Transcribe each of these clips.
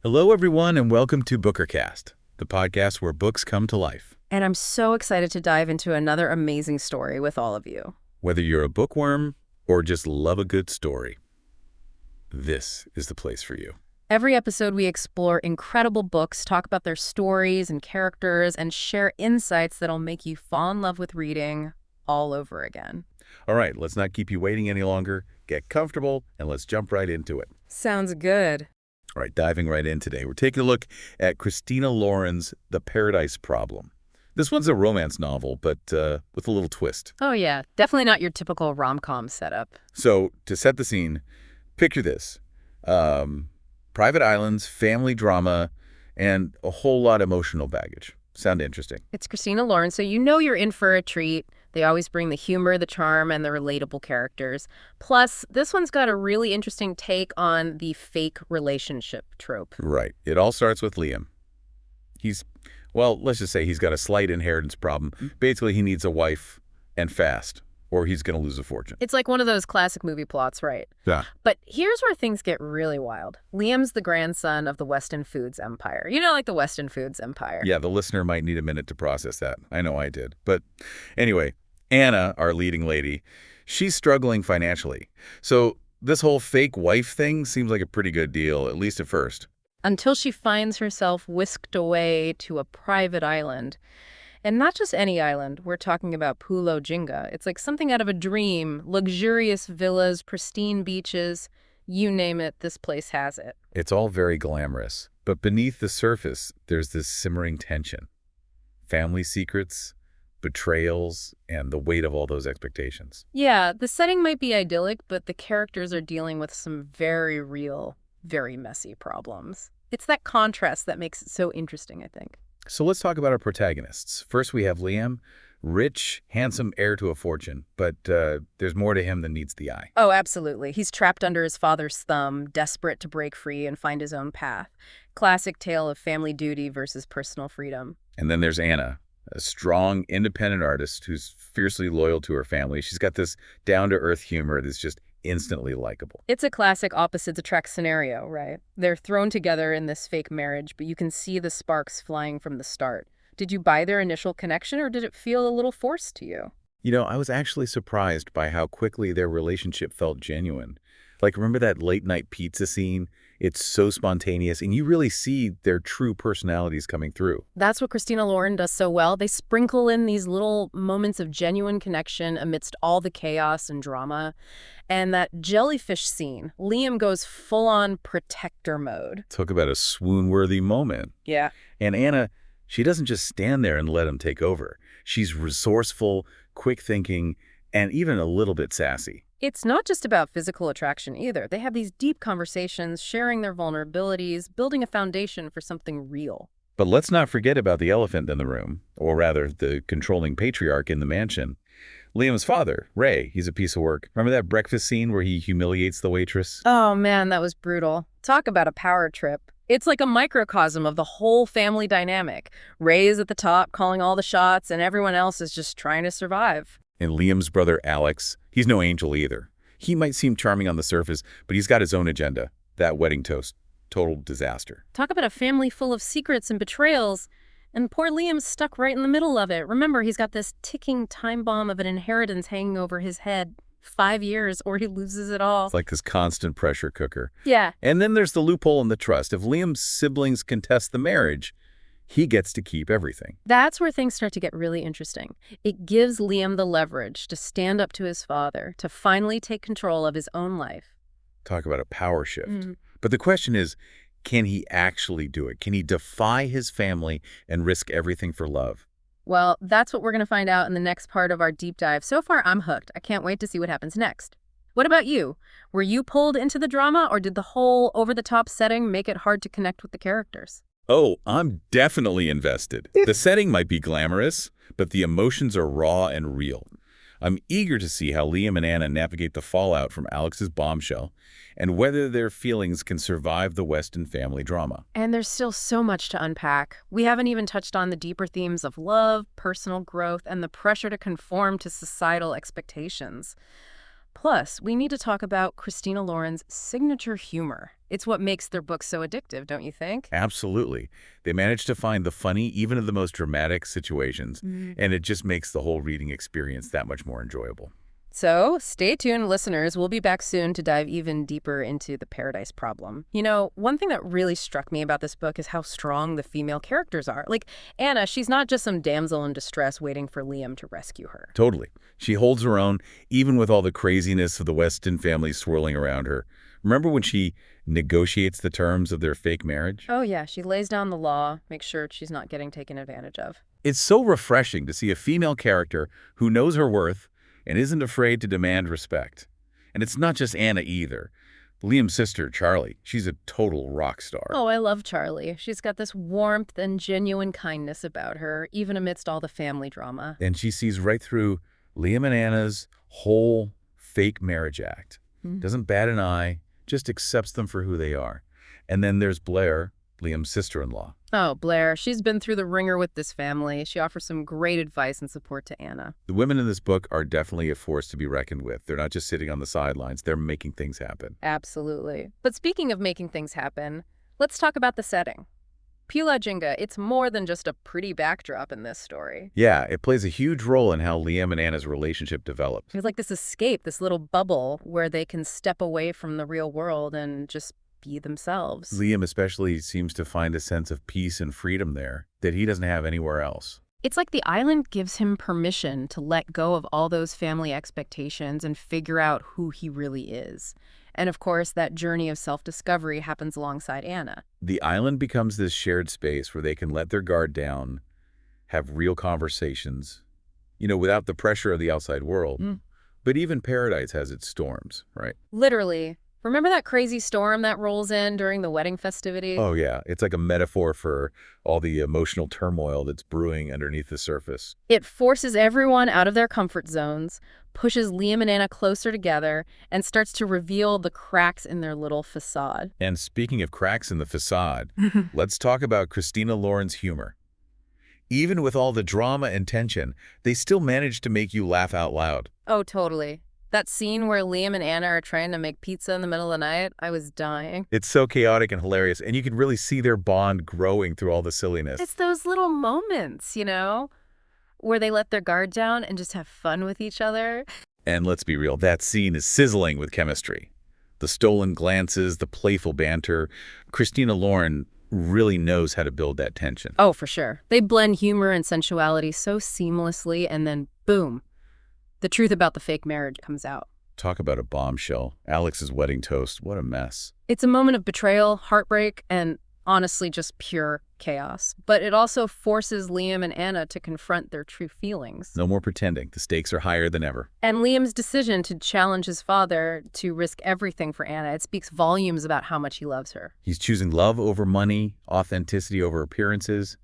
Hello, everyone, and welcome to Bookercast, the podcast where books come to life. And I'm so excited to dive into another amazing story with all of you. Whether you're a bookworm or just love a good story, this is the place for you. Every episode, we explore incredible books, talk about their stories and characters, and share insights that'll make you fall in love with reading all over again. All right, let's not keep you waiting any longer. Get comfortable, and let's jump right into it. Sounds good. All right, diving right in today, we're taking a look at Christina Lauren's The Paradise Problem. This one's a romance novel, but with a little twist. Oh, yeah. Definitely not your typical rom-com setup. So, to set the scene, picture this. Private islands, family drama, and a whole lot of emotional baggage. Sound interesting? It's Christina Lauren, so you know you're in for a treat. They always bring the humor, the charm, and the relatable characters. Plus, this one's got a really interesting take on the fake relationship trope. Right. It all starts with Liam. Let's just say he's got a slight inheritance problem. Basically, he needs a wife and fast, or he's going to lose a fortune. It's like one of those classic movie plots, right? Yeah. But here's where things get really wild. Liam's the grandson of the Weston Foods empire. You know, like the Weston Foods empire. Yeah, the listener might need a minute to process that. I know I did. But anyway, Anna, our leading lady, she's struggling financially. So this whole fake wife thing seems like a pretty good deal, at least at first. Until she finds herself whisked away to a private island. And not just any island. We're talking about Pulo Jinga. It's like something out of a dream. Luxurious villas, pristine beaches. You name it, this place has it. It's all very glamorous. But beneath the surface, there's this simmering tension. Family secrets, betrayals, and the weight of all those expectations. Yeah, the setting might be idyllic, but the characters are dealing with some very real, very messy problems. It's that contrast that makes it so interesting, I think. So let's talk about our protagonists. First, we have Liam, rich, handsome heir to a fortune, but there's more to him than meets the eye. Oh, absolutely. He's trapped under his father's thumb, desperate to break free and find his own path. Classic tale of family duty versus personal freedom. And then there's Anna, a strong, independent artist who's fiercely loyal to her family. She's got this down-to-earth humor that's just instantly likable. It's a classic opposites attract scenario, right? They're thrown together in this fake marriage, but you can see the sparks flying from the start. Did you buy their initial connection, or did it feel a little forced to you? You know, I was actually surprised by how quickly their relationship felt genuine. Like, remember that late-night pizza scene? It's so spontaneous, and you really see their true personalities coming through. That's what Christina Lauren does so well. They sprinkle in these little moments of genuine connection amidst all the chaos and drama. And that jellyfish scene, Liam goes full-on protector mode. Talk about a swoon-worthy moment. Yeah. And Anna, she doesn't just stand there and let him take over. She's resourceful, quick-thinking, and even a little bit sassy. It's not just about physical attraction either. They have these deep conversations, sharing their vulnerabilities, building a foundation for something real. But let's not forget about the elephant in the room, or rather, the controlling patriarch in the mansion. Liam's father, Ray, he's a piece of work. Remember that breakfast scene where he humiliates the waitress? Oh man, that was brutal. Talk about a power trip. It's like a microcosm of the whole family dynamic. Ray is at the top, calling all the shots, and everyone else is just trying to survive. And Liam's brother, Alex, he's no angel either. He might seem charming on the surface, but he's got his own agenda. That wedding toast, total disaster. Talk about a family full of secrets and betrayals. And poor Liam's stuck right in the middle of it. Remember, he's got this ticking time bomb of an inheritance hanging over his head. 5 years or he loses it all. It's like this constant pressure cooker. Yeah. And then there's the loophole in the trust. If Liam's siblings contest the marriage, he gets to keep everything. That's where things start to get really interesting. It gives Liam the leverage to stand up to his father, to finally take control of his own life. Talk about a power shift. But the question is, can he actually do it? Can he defy his family and risk everything for love? Well, that's what we're going to find out in the next part of our deep dive. So far, I'm hooked. I can't wait to see what happens next. What about you? Were you pulled into the drama, or did the whole over-the-top setting make it hard to connect with the characters? Oh, I'm definitely invested. The setting might be glamorous, but the emotions are raw and real. I'm eager to see how Liam and Anna navigate the fallout from Alex's bombshell and whether their feelings can survive the Weston family drama. And there's still so much to unpack. We haven't even touched on the deeper themes of love, personal growth, and the pressure to conform to societal expectations. Plus, we need to talk about Christina Lauren's signature humor. It's what makes their books so addictive, don't you think? Absolutely. They manage to find the funny even in the most dramatic situations, and it just makes the whole reading experience that much more enjoyable. So, stay tuned, listeners. We'll be back soon to dive even deeper into the Paradise Problem. You know, one thing that really struck me about this book is how strong the female characters are. Like, Anna, she's not just some damsel in distress waiting for Liam to rescue her. Totally. She holds her own, even with all the craziness of the Weston family swirling around her. Remember when she negotiates the terms of their fake marriage? Oh, yeah, she lays down the law, makes sure she's not getting taken advantage of. It's so refreshing to see a female character who knows her worth and isn't afraid to demand respect. And it's not just Anna either. Liam's sister, Charlie, she's a total rock star. Oh, I love Charlie. She's got this warmth and genuine kindness about her, even amidst all the family drama. And she sees right through Liam and Anna's whole fake marriage act. Doesn't bat an eye, just accepts them for who they are. And then there's Blair, Liam's sister-in-law. Oh, Blair. She's been through the ringer with this family. She offers some great advice and support to Anna. The women in this book are definitely a force to be reckoned with. They're not just sitting on the sidelines. They're making things happen. Absolutely. But speaking of making things happen, let's talk about the setting. Pula Jinga, it's more than just a pretty backdrop in this story. Yeah, it plays a huge role in how Liam and Anna's relationship develops. It's like this escape, this little bubble where they can step away from the real world and just be themselves. Liam especially seems to find a sense of peace and freedom there that he doesn't have anywhere else. It's like the island gives him permission to let go of all those family expectations and figure out who he really is. And of course, that journey of self-discovery happens alongside Anna. The island becomes this shared space where they can let their guard down, have real conversations, without the pressure of the outside world. But even Paradise has its storms, right? Literally. Remember that crazy storm that rolls in during the wedding festivities? Oh, yeah. It's like a metaphor for all the emotional turmoil that's brewing underneath the surface. It forces everyone out of their comfort zones, pushes Liam and Anna closer together, and starts to reveal the cracks in their little facade. And speaking of cracks in the facade, let's talk about Christina Lauren's humor. Even with all the drama and tension, they still manage to make you laugh out loud. Oh, totally. That scene where Liam and Anna are trying to make pizza in the middle of the night, I was dying. It's so chaotic and hilarious, and you can really see their bond growing through all the silliness. It's those little moments, where they let their guard down and just have fun with each other. And let's be real, that scene is sizzling with chemistry. The stolen glances, the playful banter. Christina Lauren really knows how to build that tension. Oh, for sure. They blend humor and sensuality so seamlessly, and then boom. The truth about the fake marriage comes out. Talk about a bombshell. Alex's wedding toast. What a mess. It's a moment of betrayal, heartbreak, and honestly just pure chaos. But it also forces Liam and Anna to confront their true feelings. No more pretending. The stakes are higher than ever. And Liam's decision to challenge his father to risk everything for Anna, it speaks volumes about how much he loves her. He's choosing love over money, authenticity over appearances.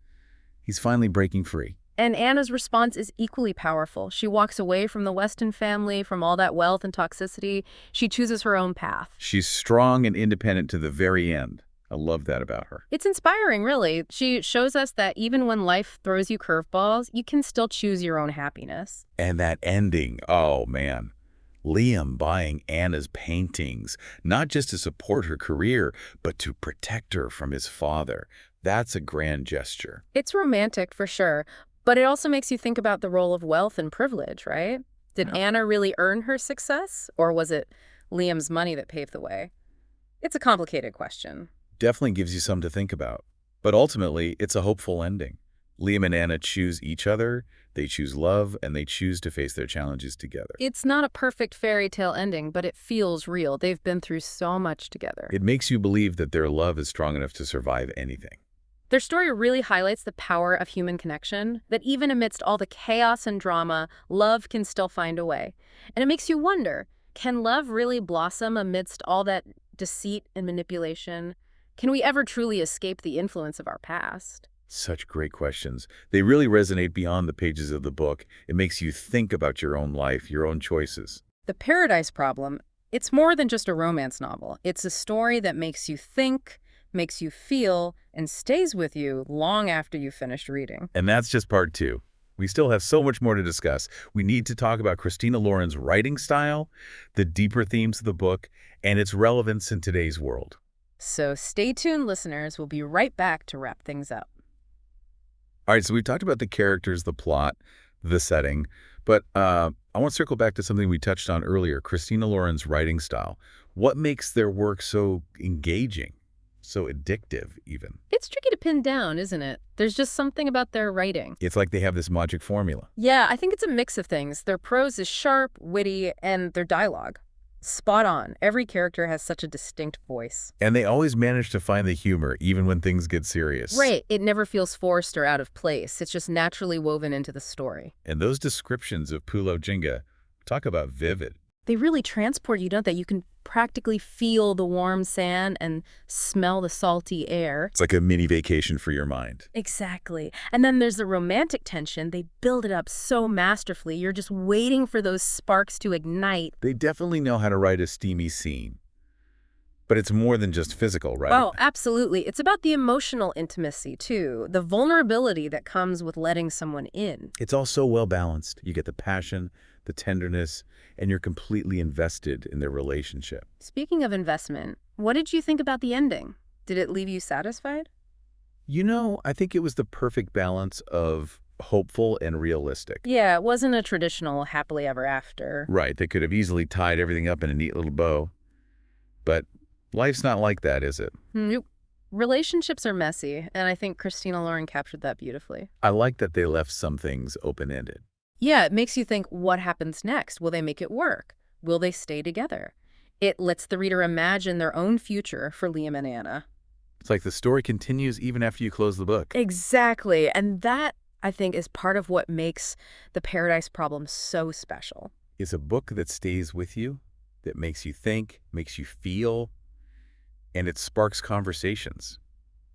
He's finally breaking free. And Anna's response is equally powerful. She walks away from the Weston family, from all that wealth and toxicity. She chooses her own path. She's strong and independent to the very end. I love that about her. It's inspiring, really. She shows us that even when life throws you curveballs, you can still choose your own happiness. And that ending, oh man. Liam buying Anna's paintings, not just to support her career, but to protect her from his father. That's a grand gesture. It's romantic, for sure. But it also makes you think about the role of wealth and privilege, right? Did Anna really earn her success, or was it Liam's money that paved the way? It's a complicated question. Definitely gives you something to think about. But ultimately, it's a hopeful ending. Liam and Anna choose each other, they choose love, and they choose to face their challenges together. It's not a perfect fairy tale ending, but it feels real. They've been through so much together. It makes you believe that their love is strong enough to survive anything. Their story really highlights the power of human connection, that even amidst all the chaos and drama, love can still find a way. And it makes you wonder, can love really blossom amidst all that deceit and manipulation? Can we ever truly escape the influence of our past? Such great questions. They really resonate beyond the pages of the book. It makes you think about your own life, your own choices. The Paradise Problem, it's more than just a romance novel. It's a story that makes you think, makes you feel, and stays with you long after you've finished reading. And that's just part 2. We still have so much more to discuss. We need to talk about Christina Lauren's writing style, the deeper themes of the book, and its relevance in today's world. So stay tuned, listeners. We'll be right back to wrap things up. All right, so we've talked about the characters, the plot, the setting, but I want to circle back to something we touched on earlier, Christina Lauren's writing style. What makes their work so engaging, so addictive even? It's tricky to pin down, isn't it? There's just something about their writing. It's like they have this magic formula. Yeah, I think it's a mix of things. Their prose is sharp, witty, and their dialogue spot on. Every character has such a distinct voice. And they always manage to find the humor, even when things get serious. Right. It never feels forced or out of place. It's just naturally woven into the story. And those descriptions of Pulo Jinga, talk about vivid. They really transport you, don't they? You can practically feel the warm sand and smell the salty air. It's like a mini vacation for your mind. Exactly. And then there's the romantic tension. They build it up so masterfully. You're just waiting for those sparks to ignite. They definitely know how to write a steamy scene. But it's more than just physical, right? Oh, absolutely. It's about the emotional intimacy, too. The vulnerability that comes with letting someone in. It's all so well balanced. You get the passion, the tenderness, and you're completely invested in their relationship. Speaking of investment, what did you think about the ending? Did it leave you satisfied? You know, I think it was the perfect balance of hopeful and realistic. Yeah, it wasn't a traditional happily ever after. Right, they could have easily tied everything up in a neat little bow. But life's not like that, is it? Nope. Relationships are messy, and I think Christina Lauren captured that beautifully. I like that they left some things open-ended. Yeah, it makes you think, what happens next? Will they make it work? Will they stay together? It lets the reader imagine their own future for Liam and Anna. It's like the story continues even after you close the book. Exactly. And that, I think, is part of what makes The Paradise Problem so special. It's a book that stays with you, that makes you think, makes you feel, and it sparks conversations.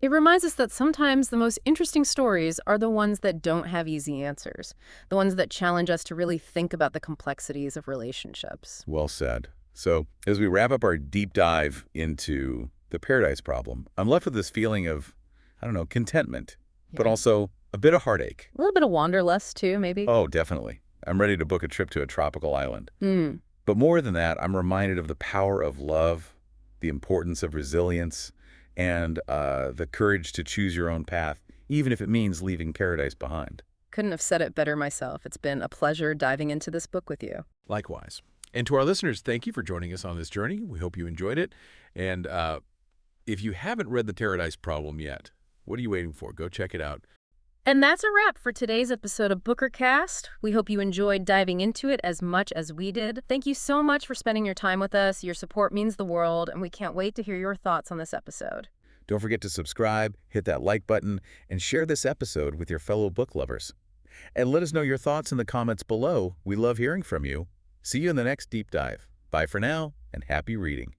It reminds us that sometimes the most interesting stories are the ones that don't have easy answers, the ones that challenge us to really think about the complexities of relationships. Well said. So, as we wrap up our deep dive into The Paradise Problem, I'm left with this feeling of, I don't know, contentment, but also a bit of heartache. A little bit of wanderlust, too, maybe? Oh, definitely. I'm ready to book a trip to a tropical island. Mm. But more than that, I'm reminded of the power of love, the importance of resilience, and the courage to choose your own path, even if it means leaving paradise behind. Couldn't have said it better myself. It's been a pleasure diving into this book with you. Likewise. And to our listeners, thank you for joining us on this journey. We hope you enjoyed it. And if you haven't read The Paradise Problem yet, what are you waiting for? Go check it out. And that's a wrap for today's episode of BookerCast. We hope you enjoyed diving into it as much as we did. Thank you so much for spending your time with us. Your support means the world, and we can't wait to hear your thoughts on this episode. Don't forget to subscribe, hit that like button, and share this episode with your fellow book lovers. And let us know your thoughts in the comments below. We love hearing from you. See you in the next deep dive. Bye for now, and happy reading.